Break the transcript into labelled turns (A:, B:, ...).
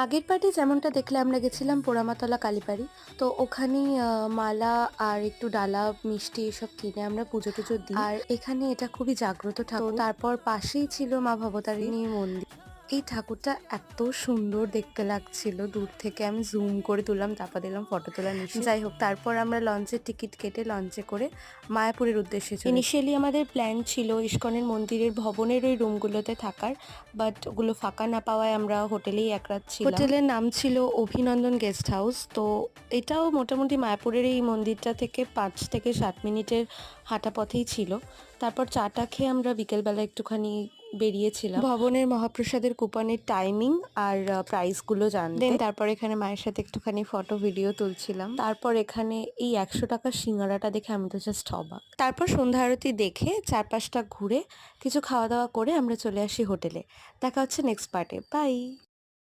A: আগের পার্টি যেমনটা দেখলে আমরা গেছিলাম পোড়ামাতলা কালীবাড়ি। তো ওখানেই মালা আর একটু ডালা, মিষ্টি এসব কিনে আমরা পুজো-টুজো দিই। আর এখানে এটা খুবই জাগ্রত ঠাকুর। তো তারপর পাশেই ছিল মা ভবতারিণী মন্দির। এই ঠাকুরটা এত সুন্দর দেখতে লাগছিল দূর থেকে, আমি জুম করে তুললাম, চাপা দিলাম ফটো তোলার নিশে। যাই হোক, তারপর আমরা লঞ্চের টিকিট কেটে লঞ্চে করে মায়াপুরের উদ্দেশ্যে চলে। ইনিশিয়ালি আমাদের প্ল্যান ছিল ইস্কনের মন্দিরের ভবনের ওই রুমগুলোতে থাকার, বাট ওগুলো ফাঁকা না পাওয়ায় আমরা হোটেলেই এক রাত ছিলাম। হোটেলের নাম ছিল অভিনন্দন গেস্ট হাউস। তো এটাও মোটামুটি মায়াপুরের এই মন্দিরটা থেকে 5 থেকে 7 মিনিটের হাঁটা পথেই ছিল। তারপর চাটা খেয়ে আমরা বিকেলবেলা একটুখানি বেরিয়েছিলাম ভবনের মহাপ্রসাদের কুপনের টাইমিং আর প্রাইসগুলো জানতে। তারপর এখানে মায়ের সাথে একটুখানি ফটো ভিডিও তুলছিলাম। তারপর এখানে এই 100 টাকার সিঙ্গারাটা দেখে আমি তো জাস্ট অবাক। তারপর সন্ধ্যা আরতি দেখে চারপাশটা ঘুরে কিছু খাওয়া দাওয়া করে আমরা চলে আসি হোটেলে। দেখা হচ্ছে নেক্সট পার্টে। বাই।